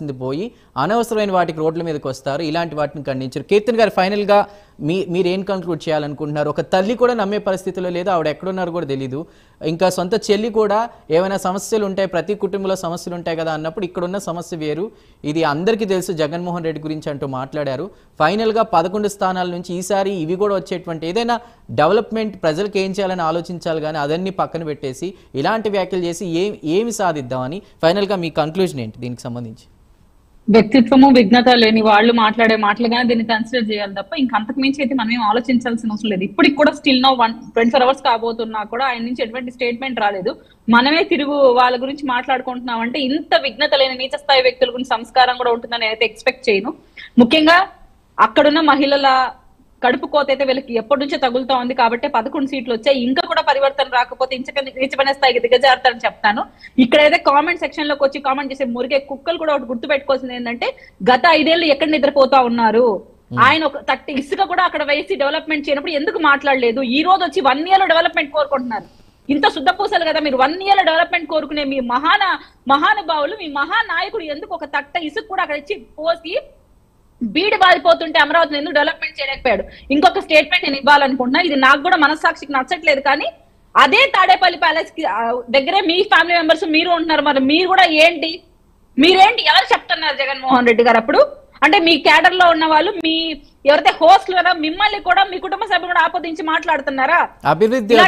పోయి అనవసరమైన వాటికి రోడ్ల మీదకి వస్తారు. ఇలాంటి వాటిని ఖండించారు. కీర్తన్ గారు ఫైనల్ గా మీరు ఏం కంక్లూడ్ చేయాలనుకుంటున్నారు? ఒక తల్లి కూడా నమ్మే పరిస్థితిలో లేదు, ఆవిడ ఎక్కడున్నారో కూడా తెలియదు. ఇంకా సొంత చెల్లి కూడా ఏమైనా సమస్యలు ఉంటాయి, ప్రతి కుటుంబంలో సమస్యలు ఉంటాయి కదా అన్నప్పుడు ఇక్కడున్న సమస్య వేరు. ఇది అందరికీ తెలుసు జగన్మోహన్ రెడ్డి గురించి అంటూ మాట్లాడారు. ఫైనల్ గా 11 స్థానాల నుంచి ఈసారి ఇవి కూడా వచ్చేటువంటి ఏదైనా డెవలప్మెంట్ ప్రజలకు ఏం చేయాలని ఆలోచించాలి, కానీ అదన్నీ పక్కన పెట్టేసి ఇలాంటి వ్యాఖ్యలు చేసి ఏమి సాధిద్దామని ఫైనల్ గా మీ కంక్లూజన్ ఏంటి దీనికి సంబంధించి? వ్యక్తిత్వము విఘ్నత లేని వాళ్ళు మాట్లాడే మాటలుగానే దీన్ని కన్సిడర్ చేయాలి తప్ప ఇంకా అంతకు మించి అయితే మనం ఏం ఆలోచించాల్సిన అవసరం లేదు. ఇప్పటికి కూడా స్టిల్ నో 24 hours కాబోతున్నా కూడా ఆయన నుంచి ఎటువంటి స్టేట్మెంట్ రాలేదు. మనమే తిరుగు వాళ్ళ గురించి మాట్లాడుకుంటున్నాం అంటే ఇంత విఘ్నత లేని నీచ స్థాయి వ్యక్తుల గురించి సంస్కారం కూడా ఉంటుందని అయితే ఎక్స్పెక్ట్ చేయను. ముఖ్యంగా అక్కడున్న మహిళల కడుపు కోత అయితే వీళ్ళకి ఎప్పటి నుంచో తగులుతా ఉంది కాబట్టి 11 సీట్లు వచ్చాయి. ఇంకా కూడా పరివర్తన రాకపోతే నీచమైన స్థాయికి దిగజారుతారని చెప్తాను. ఇక్కడైతే కామెంట్ సెక్షన్ లోకి వచ్చి కామెంట్ చేసే మురిగే కుక్కలు కూడా ఒకటి గుర్తు పెట్టుకోవాల్సింది ఏంటంటే గత 5 ఏళ్ళు ఎక్కడ నిద్రపోతా ఉన్నారు. ఆయన ఒక 30 ఇసుక కూడా అక్కడ వేసి డెవలప్మెంట్ చేయనప్పుడు ఎందుకు మాట్లాడలేదు? ఈ రోజు వచ్చి 1 year లో డెవలప్మెంట్ కోరుకుంటున్నారు. ఇంత శుద్ధపూసలు కదా మీరు 1 year లో డెవలప్మెంట్ కోరుకునే మీ మహానుభావులు, మీ మహానాయకుడు ఎందుకు ఒక తట్ట ఇసుక కూడా అక్కడ ఇచ్చి పోసి బీడి బారిపోతుంటే అమరావతిని ఎందుకు డెవలప్మెంట్ చేయలేకపోయాడు? ఇంకొక స్టేట్మెంట్ నేను ఇవ్వాలనుకుంటున్నా. ఇది నాకు కూడా మనస్సాక్షికి నచ్చట్లేదు, కానీ అదే తాడేపల్లి ప్యాలెస్ కి దగ్గరే మీ ఫ్యామిలీ మెంబర్స్ మీరు ఉంటున్నారు. మరి మీరు కూడా మీరేంటి ఎవరు చెప్తున్నారు జగన్మోహన్ రెడ్డి గారు? అప్పుడు అంటే మీ క్యాడర్ లో ఉన్న వాళ్ళు, మీ ఎవరైతే హోస్ట్లు కదా, మిమ్మల్ని కూడా మీ కుటుంబ సభ్యులు కూడా ఆపోదించి మాట్లాడుతున్నారా? అభివృద్ధి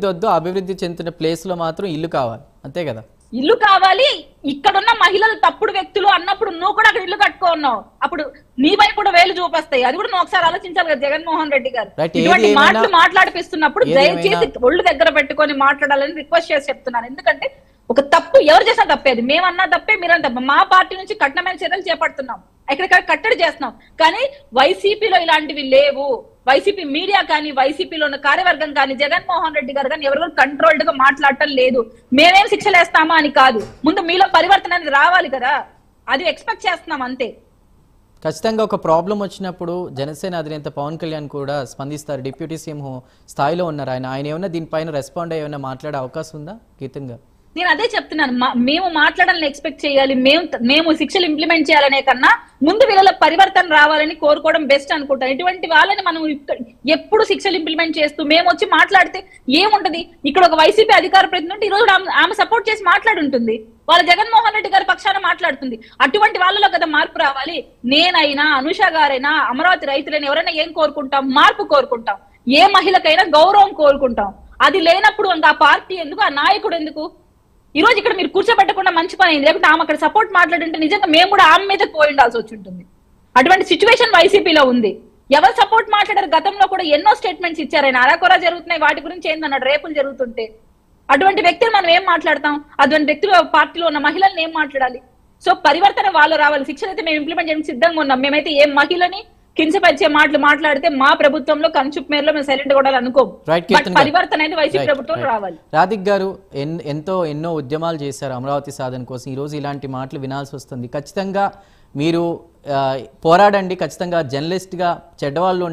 వద్దు, అభివృద్ధి చెందుతున్న ప్లేస్ లో మాత్రం ఇల్లు కావాలి, అంతే కదా? ఇల్లు కావాలి. ఇక్కడున్న మహిళలు తప్పుడు వ్యక్తులు అన్నప్పుడు నువ్వు కూడా అక్కడ ఇల్లు కట్టుకున్నావు, అప్పుడు నీ వైపు కూడా వేలు చూపిస్తాయి. అది కూడా నువ్వు ఒకసారి ఆలోచించాలి కదా జగన్మోహన్ రెడ్డి గారు. ఇటువంటి మాటలు మాట్లాడిపిస్తున్నప్పుడు దయచేసి ఒళ్ళు దగ్గర పెట్టుకొని మాట్లాడాలని రిక్వెస్ట్ చేసి చెప్తున్నాను. ఎందుకంటే ఒక తప్పు ఎవరు చేసినా తప్పే, అది మేమన్నా తప్పే, మీరన్నా తప్పే. మా పార్టీ నుంచి కఠినమైన చర్యలు చేపడుతున్నాం, ఎక్కడికక్కడ కట్టడి చేస్తున్నాం. కానీ వైసీపీలో ఇలాంటివి లేవు. వైసీపీ మీడియా కానీ, వైసీపీలో ఉన్న కార్యవర్గం కానీ, జగన్మోహన్ రెడ్డి గారు కానీ ఎవరు కంట్రోల్డ్ గా మాట్లాడటం లేదు. మేమేం శిక్షలు వేస్తామా అని కాదు, ముందు మీలో పరివర్తన అనేది రావాలి కదా, అది ఎక్స్పెక్ట్ చేస్తున్నాం అంతే. ఖచ్చితంగా ఒక ప్రాబ్లం వచ్చినప్పుడు జనసేన అధినేత పవన్ కళ్యాణ్ కూడా స్పందిస్తారు. డిప్యూటీ సీఎం స్థాయిలో ఉన్నారు ఆయన ఏమన్నా దీనిపైన రెస్పాండ్ అయ్యి ఏమైనా మాట్లాడే అవకాశం ఉందా కీర్తన్ గారు? నేను అదే చెప్తున్నాను, మేము మాట్లాడాలని ఎక్స్పెక్ట్ చేయాలి, మేము శిక్షలు ఇంప్లిమెంట్ చేయాలనే కన్నా ముందు వీళ్ళ పరివర్తన రావాలని కోరుకోవడం బెస్ట్ అనుకుంటాను. ఇటువంటి వాళ్ళని మనం ఎప్పుడు శిక్షలు ఇంప్లిమెంట్ చేస్తూ మేము వచ్చి మాట్లాడితే ఏముంటది? ఇక్కడ ఒక వైసీపీ అధికార ప్రతినిధి ఈ రోజు ఆమె సపోర్ట్ చేసి మాట్లాడుంటుంది, వాళ్ళ జగన్మోహన్ రెడ్డి గారి పక్షాన మాట్లాడుతుంది. అటువంటి వాళ్ళలో కదా మార్పు రావాలి. నేనైనా, అనుష గారైనా, అమరావతి రైతులైనా ఎవరైనా ఏం కోరుకుంటాం? మార్పు కోరుకుంటాం. ఏ మహిళకైనా గౌరవం కోరుకుంటాం. అది లేనప్పుడు ఇంకా ఆ పార్టీ ఎందుకు, ఆ నాయకుడు ఎందుకు? ఈ రోజు ఇక్కడ మీరు కూర్చోబెట్టకుండా మంచి పని అయింది, లేకపోతే ఆమె అక్కడ సపోర్ట్ మాట్లాడుంటే నిజంగా మేము కూడా ఆమె మీద పోయి ఉండాల్సి వచ్చి ఉంటుంది. అటువంటి సిచ్యువేషన్ వైసీపీలో ఉంది. ఎవరు సపోర్ట్ మాట్లాడారు? గతంలో కూడా ఎన్నో స్టేట్మెంట్స్ ఇచ్చారు. ఆయన అరాకొరా జరుగుతున్నాయి, వాటి గురించి ఏందన్నాడు, రేపులు జరుగుతుంటే. అటువంటి వ్యక్తులు మనం ఏం మాట్లాడతాం? అటువంటి వ్యక్తులు పార్టీలో ఉన్న మహిళల్ని ఏం మాట్లాడాలి? సో పరివర్తన వాళ్ళు రావాలి. శిక్షణ అయితే మేము ఇంప్లిమెంట్ చేయడానికి సిద్ధంగా ఉన్నాం. మేమైతే ఏ మహిళని కించపరిచే మాటలు మాట్లాడితే మా ప్రభుత్వంలో కంచుప్ మేరలో మేము సైలెంట్ కూడా అనుకోం. పరివర్తన అనేది వైసీపీ ప్రభుత్వం రావాలి. రాధిక్ గారు ఎన్నో ఉద్యమాలు చేశారు అమరావతి సాధన కోసం. ఈ రోజు ఇలాంటి మాటలు వినాల్సి వస్తుంది. ఖచ్చితంగా మీరు పోరాడండి. ఖచ్చితంగా జర్నలిస్ట్ గా చెడ్డవాళ్ళు